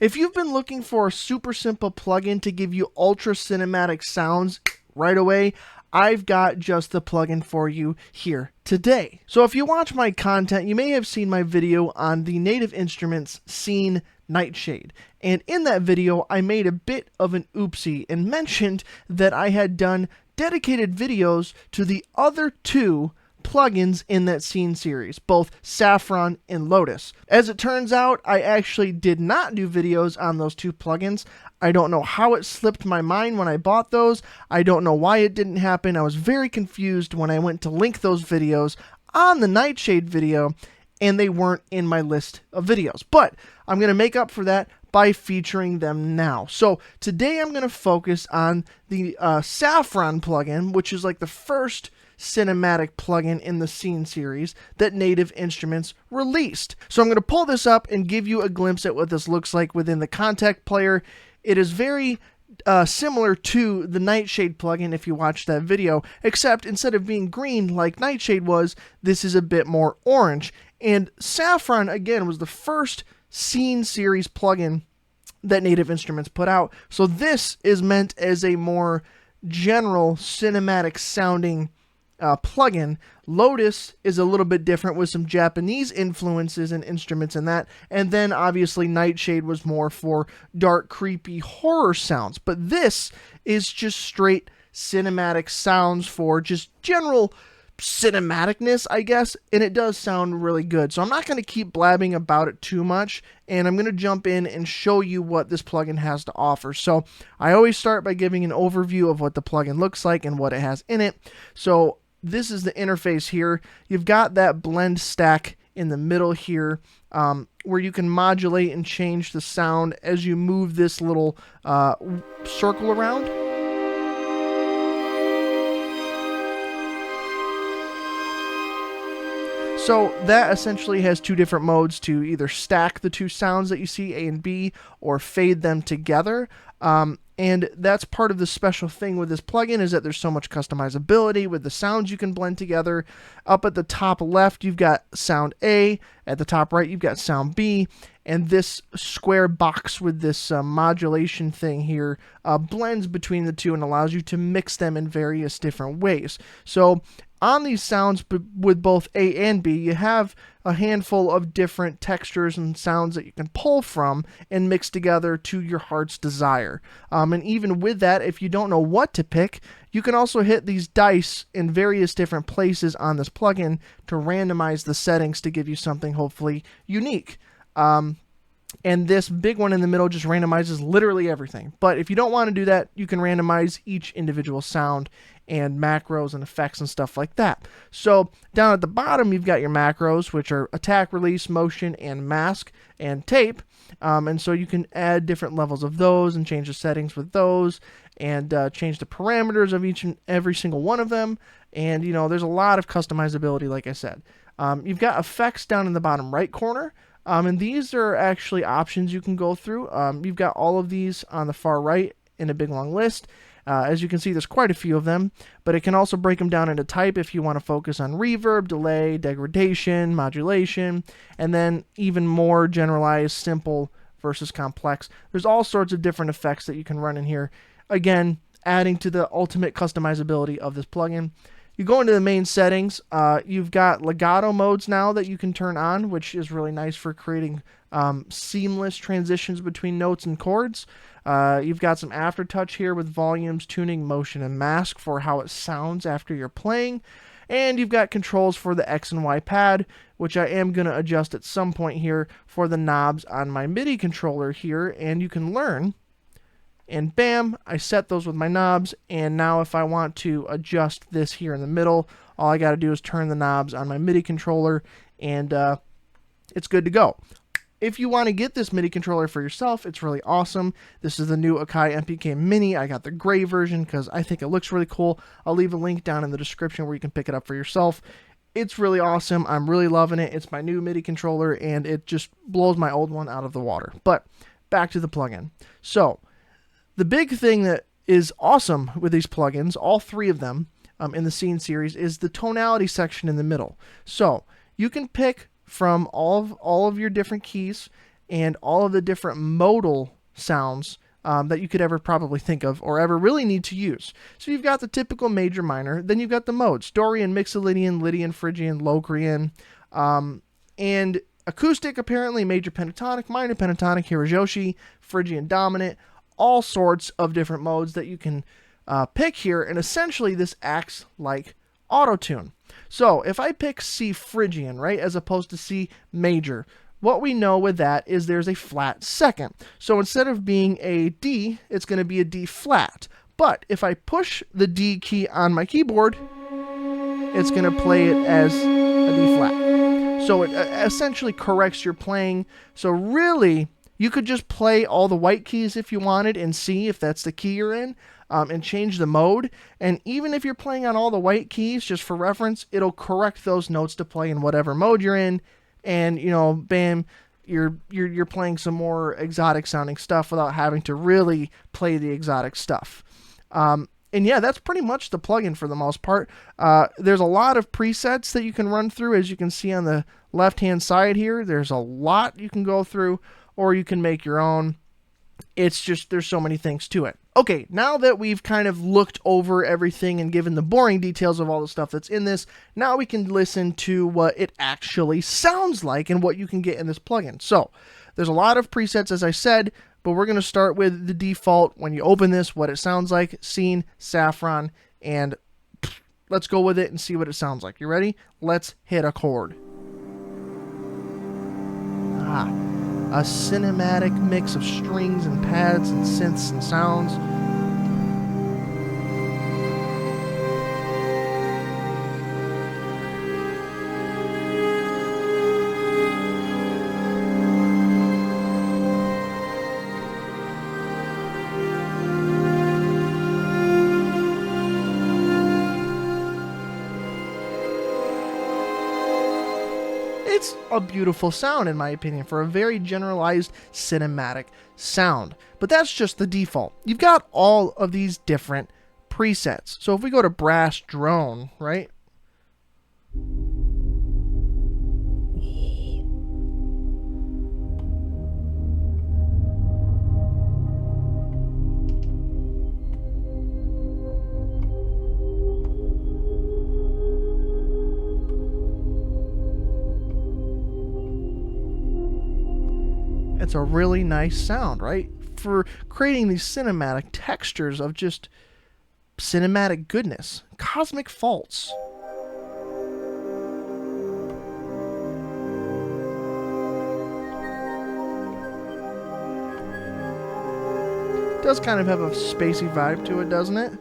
If you've been looking for a super simple plugin to give you ultra cinematic sounds right away, I've got just the plugin for you here today. So if you watch my content, you may have seen my video on the Native Instruments Scene Nightshade. And in that video, I made a bit of an oopsie and mentioned that I had done dedicated videos to the other two plugins in that scene series, both Saffron and Lotus. As it turns out, I actually did not do videos on those two plugins. I don't know how it slipped my mind when I bought those. I don't know why it didn't happen. I was very confused when I went to link those videos on the Nightshade video, and they weren't in my list of videos. But I'm going to make up for that by featuring them now. So today I'm going to focus on the Saffron plugin, which is like the first cinematic plugin in the Scene series that Native Instruments released. So I'm going to pull this up and give you a glimpse at what this looks like within the Contact Player. It is very similar to the Nightshade plugin if you watch that video, except instead of being green like Nightshade was, this is a bit more orange. And Saffron, again, was the first Scene series plugin that Native Instruments put out. So this is meant as a more general cinematic sounding plugin. Lotus is a little bit different with some Japanese influences and instruments in that. And then obviously Nightshade was more for dark, creepy horror sounds. But this is just straight cinematic sounds for just general cinematicness, I guess, and it does sound really good. So I'm not going to keep blabbing about it too much, and I'm going to jump in and show you what this plugin has to offer. So I always start by giving an overview of what the plugin looks like and what it has in it. So this is the interface here. You've got that blend stack in the middle here, where you can modulate and change the sound as you move this little circle around. So that essentially has two different modes to either stack the two sounds that you see, A and B, or fade them together. And that's part of the special thing with this plugin, is that there's so much customizability with the sounds you can blend together. Up at the top left, you've got sound A. At the top right, you've got sound B. And this square box with this modulation thing here blends between the two and allows you to mix them in various different ways. So on these sounds with both A and B, you have a handful of different textures and sounds that you can pull from and mix together to your heart's desire. And even with that, if you don't know what to pick, you can also hit these dice in various different places on this plugin to randomize the settings to give you something hopefully unique. And this big one in the middle just randomizes literally everything. But if you don't want to do that, you can randomize each individual sound and macros and effects and stuff like that. So down at the bottom, you've got your macros, which are attack, release, motion, and mask, and tape. And so you can add different levels of those and change the settings with those, and change the parameters of each and every single one of them. And, you know, there's a lot of customizability, like I said. You've got effects down in the bottom right corner. And these are actually options you can go through. You've got all of these on the far right in a big long list. As you can see, there's quite a few of them, but it can also break them down into type if you want to focus on reverb, delay, degradation, modulation, and then even more generalized, simple versus complex. There's all sorts of different effects that you can run in here. Again, adding to the ultimate customizability of this plugin. You go into the main settings, you've got legato modes now that you can turn on, which is really nice for creating seamless transitions between notes and chords. You've got some aftertouch here with volumes, tuning, motion, and mask for how it sounds after you're playing. And you've got controls for the X and Y pad, which I am going to adjust at some point here for the knobs on my MIDI controller here, and you can learn. And bam, I set those with my knobs, and now if I want to adjust this here in the middle, all I got to do is turn the knobs on my MIDI controller, and it's good to go. If you want to get this MIDI controller for yourself, it's really awesome. This is the new Akai MPK Mini. I got the gray version because I think it looks really cool. I'll leave a link down in the description where you can pick it up for yourself. It's really awesome. I'm really loving it. It's my new MIDI controller, and it just blows my old one out of the water. But back to the plugin. So the big thing that is awesome with these plugins, all three of them in the Scene series, is the tonality section in the middle. So you can pick from all of your different keys and all of the different modal sounds that you could ever probably think of or ever really need to use. So you've got the typical major minor, then you've got the modes: Dorian, Mixolydian, Lydian, Phrygian, Locrian, and acoustic, apparently major pentatonic, minor pentatonic, Hirajoshi, Phrygian dominant, all sorts of different modes that you can pick here, and essentially this acts like auto-tune. So if I pick C Phrygian, right, as opposed to C major, what we know with that is there's a flat second. So instead of being a D, it's going to be a D flat. But if I push the D key on my keyboard, it's going to play it as a D flat. So it essentially corrects your playing. So really, you could just play all the white keys if you wanted in C, if that's the key you're in, and change the mode. And even if you're playing on all the white keys, just for reference, it'll correct those notes to play in whatever mode you're in. And, you know, bam, you're playing some more exotic sounding stuff without having to really play the exotic stuff. And yeah, that's pretty much the plugin for the most part. There's a lot of presets that you can run through, as you can see on the left-hand side here. There's a lot you can go through, or you can make your own. It's just, there's so many things to it. Okay, now that we've kind of looked over everything and given the boring details of all the stuff that's in this, now we can listen to what it actually sounds like and what you can get in this plugin. So, there's a lot of presets, as I said, but we're going to start with the default. When you open this, what it sounds like: Scene, Saffron, and let's go with it and see what it sounds like. You ready? Let's hit a chord. A cinematic mix of strings and pads and synths and sounds. It's a beautiful sound, in my opinion, for a very generalized cinematic sound. But that's just the default. You've got all of these different presets. So if we go to brass drone, right? It's a really nice sound, right? For creating these cinematic textures of just cinematic goodness. Cosmic faults. It does kind of have a spacey vibe to it, doesn't it?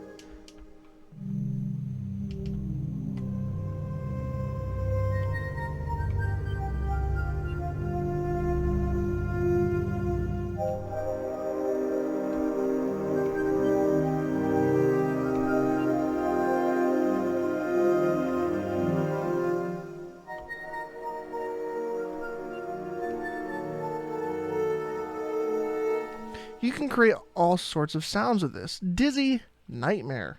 You can create all sorts of sounds with this. Dizzy Nightmare.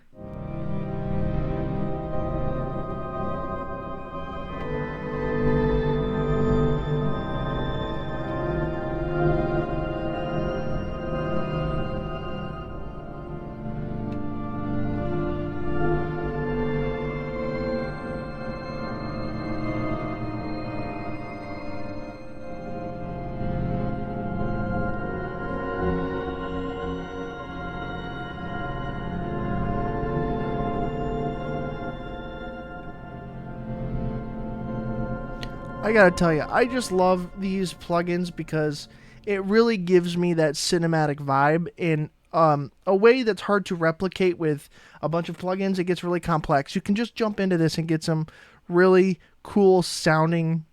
I gotta tell you, I just love these plugins because it really gives me that cinematic vibe in a way that's hard to replicate with a bunch of plugins. It gets really complex. You can just jump into this and get some really cool sounding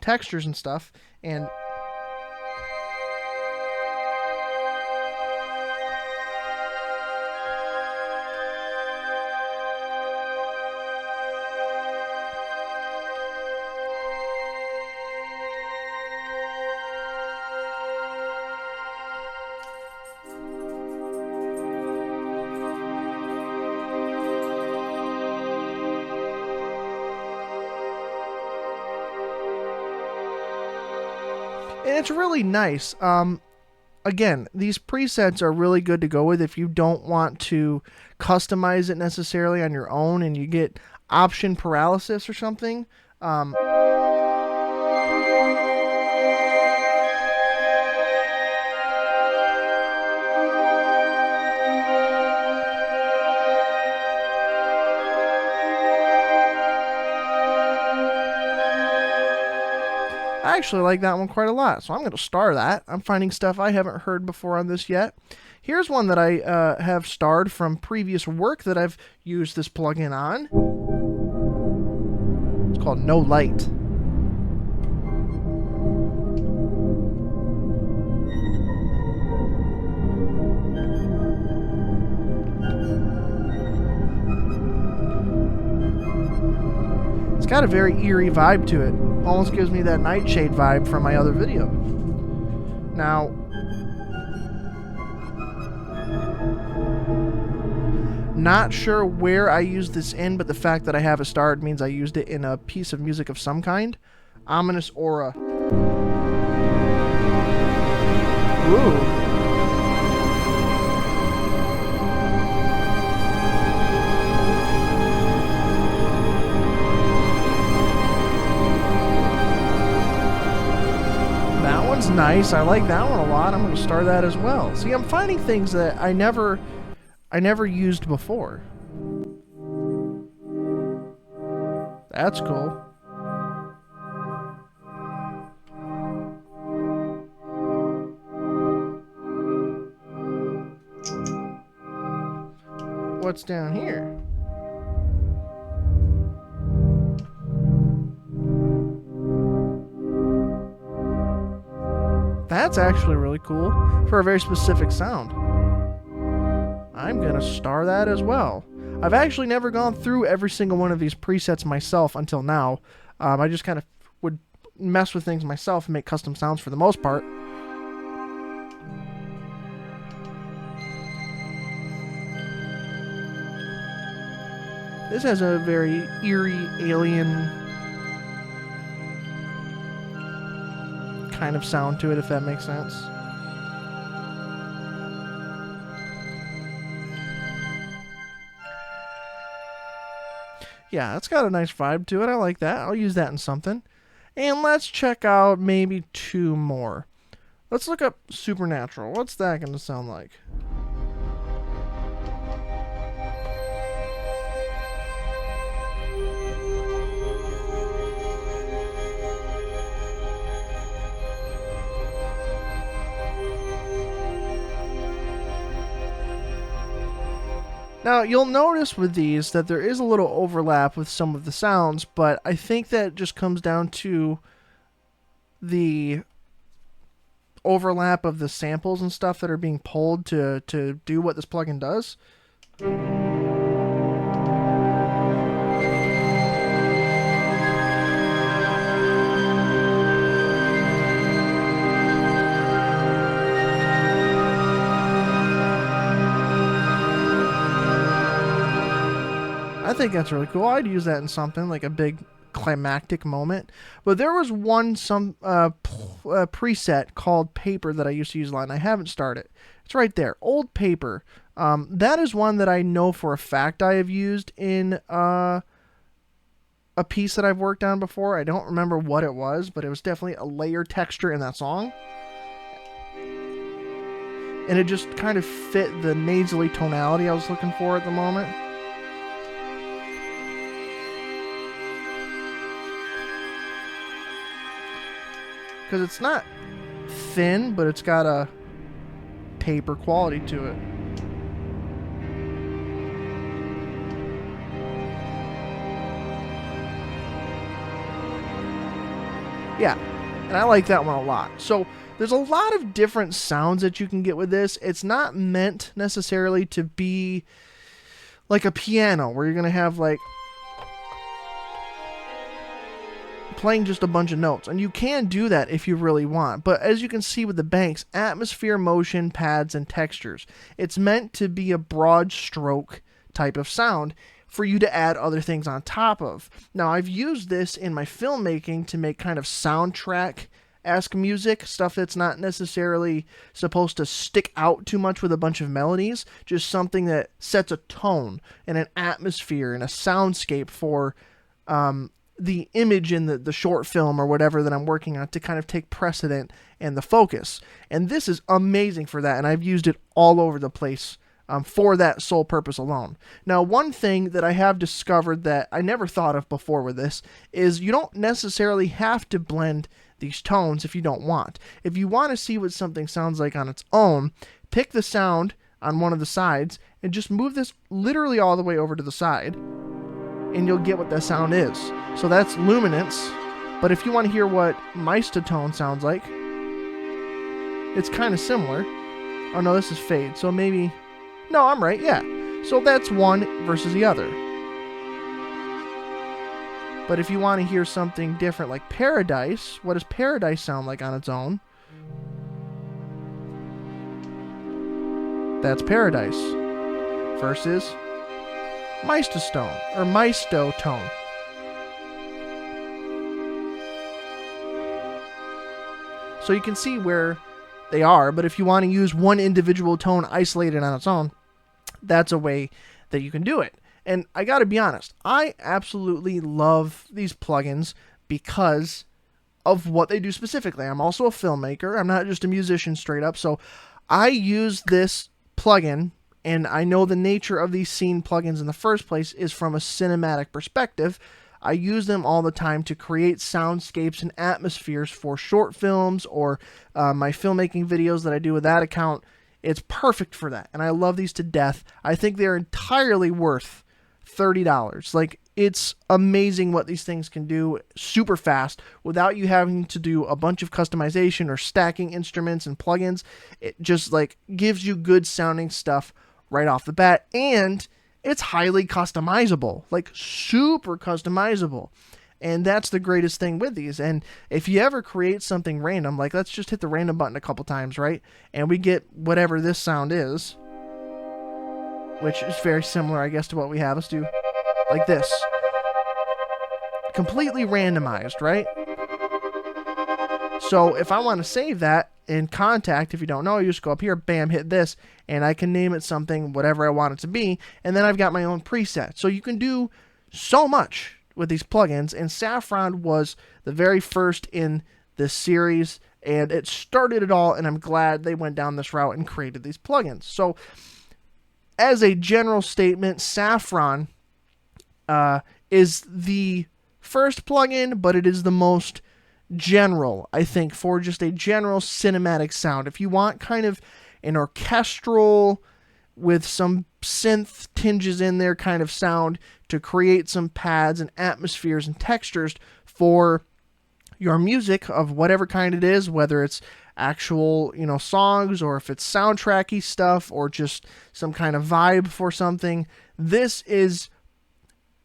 textures and stuff. And And it's really nice. Again, these presets are really good to go with if you don't want to customize it necessarily on your own and you get option paralysis or something. I actually like that one quite a lot, so I'm going to star that. I'm finding stuff I haven't heard before on this yet. Here's one that I have starred from previous work that I've used this plugin on. It's called No Light. It's got a very eerie vibe to it. Almost gives me that Nightshade vibe from my other video. Now, not sure where I used this in, but the fact that I have it starred means I used it in a piece of music of some kind. Ominous Aura. Ooh. Nice. I like that one a lot. I'm going to start that as well. See, I'm finding things that I never used before. That's cool. What's down here? That's actually really cool for a very specific sound. I'm going to star that as well. I've actually never gone through every single one of these presets myself until now. I just kind of would mess with things myself and make custom sounds for the most part. This has a very eerie, alien kind of sound to it, if that makes sense. Yeah, it's got a nice vibe to it. I like that. I'll use that in something. And let's check out maybe two more. Let's look up Supernatural. What's that going to sound like? Now, you'll notice with these that there is a little overlap with some of the sounds, but I think that just comes down to the overlap of the samples and stuff that are being pulled to do what this plugin does. I think that's really cool. I'd use that in something like a big climactic moment. But there was one preset called Paper that I used to use a lot, and I haven't started. It's right there, Old Paper. That is one that I know for a fact I have used in a piece that I've worked on before. I don't remember what it was, but it was definitely a layer texture in that song. And it just kind of fit the nasally tonality I was looking for at the moment. Because it's not thin, but it's got a paper quality to it. Yeah, and I like that one a lot. So there's a lot of different sounds that you can get with this. It's not meant necessarily to be like a piano where you're going to have like playing just a bunch of notes, and you can do that if you really want, but as you can see with the banks, atmosphere, motion, pads, and textures, it's meant to be a broad stroke type of sound for you to add other things on top of. Now, I've used this in my filmmaking to make kind of soundtrack esque music, stuff that's not necessarily supposed to stick out too much with a bunch of melodies, just something that sets a tone and an atmosphere and a soundscape for the image in the short film or whatever that I'm working on to kind of take precedent and the focus. And this is amazing for that, and I've used it all over the place for that sole purpose alone. Now, one thing that I have discovered that I never thought of before with this is you don't necessarily have to blend these tones if you don't want. If you want to see what something sounds like on its own, pick the sound on one of the sides and just move this literally all the way over to the side, and you'll get what that sound is. So that's luminance, but if you want to hear what tone sounds like, it's kind of similar. Oh no, this is fade, so maybe... No, I'm right, yeah. So that's one versus the other. But if you want to hear something different like Paradise, what does Paradise sound like on its own? That's Paradise versus Mystostone, or Mystotone. So you can see where they are, but if you want to use one individual tone isolated on its own, that's a way that you can do it. And I gotta be honest, I absolutely love these plugins because of what they do specifically. I'm also a filmmaker. I'm not just a musician straight up. So I use this plugin, and I know the nature of these scene plugins in the first place is from a cinematic perspective. I use them all the time to create soundscapes and atmospheres for short films or my filmmaking videos that I do with that account. It's perfect for that, and I love these to death. I think they're entirely worth $30. Like, it's amazing what these things can do super fast without you having to do a bunch of customization or stacking instruments and plugins. It just like gives you good sounding stuff right off the bat, and it's highly customizable, like super customizable. And that's the greatest thing with these. And if you ever create something random, like let's just hit the random button a couple times, right? And we get whatever this sound is, which is very similar, I guess, to what we have. Let's do like this. Completely randomized, right? So if I want to save that in Contact, if you don't know, you just go up here, bam, hit this, and I can name it something, whatever I want it to be, and then I've got my own preset. So you can do so much with these plugins, and Saffron was the very first in this series, and it started it all, and I'm glad they went down this route and created these plugins. So as a general statement, Saffron is the first plugin, but it is the most general, I think, for just a general cinematic sound. If you want kind of an orchestral with some synth tinges in there kind of sound to create some pads and atmospheres and textures for your music of whatever kind it is, whether it's actual, songs, or if it's soundtracky stuff, or just some kind of vibe for something, this is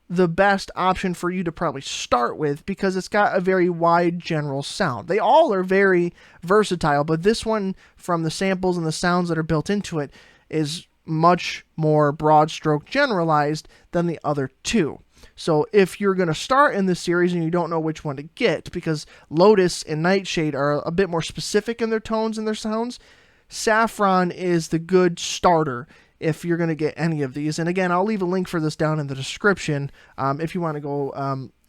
the best option for you to probably start with, because it's got a very wide general sound. They all are very versatile, but this one, from the samples and the sounds that are built into it, is much more broad stroke generalized than the other two. So if you're going to start in this series and you don't know which one to get, because Lotus and Nightshade are a bit more specific in their tones and their sounds, Saffron is the good starter if you're going to get any of these. And again, I'll leave a link for this down in the description if you want to go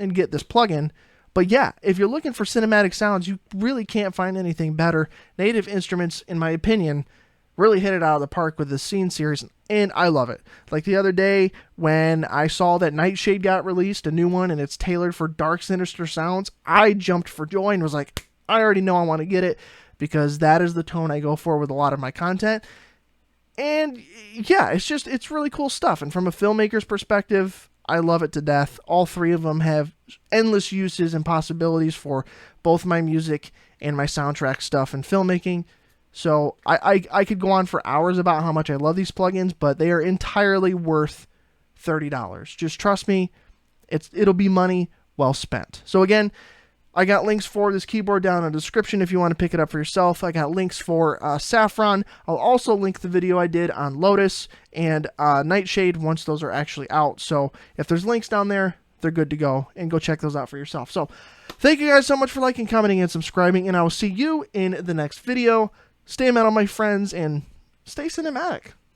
and get this plugin. But yeah, if you're looking for cinematic sounds, you really can't find anything better. Native Instruments, in my opinion, really hit it out of the park with this scene series, and I love it. Like the other day when I saw that Nightshade got released, a new one, and it's tailored for dark, sinister sounds, I jumped for joy and was like, I already know I want to get it, because that is the tone I go for with a lot of my content. And yeah, it's really cool stuff. And from a filmmaker's perspective, I love it to death. All three of them have endless uses and possibilities for both my music and my soundtrack stuff and filmmaking. So I could go on for hours about how much I love these plugins, but they are entirely worth $30. Just trust me, it'll be money well spent. So again, I got links for this keyboard down in the description if you want to pick it up for yourself. I got links for Saffron. I'll also link the video I did on Lotus and Nightshade once those are actually out. So if there's links down there, they're good to go, and go check those out for yourself. So thank you guys so much for liking, commenting, and subscribing, and I will see you in the next video. Stay metal, my friends, and stay cinematic.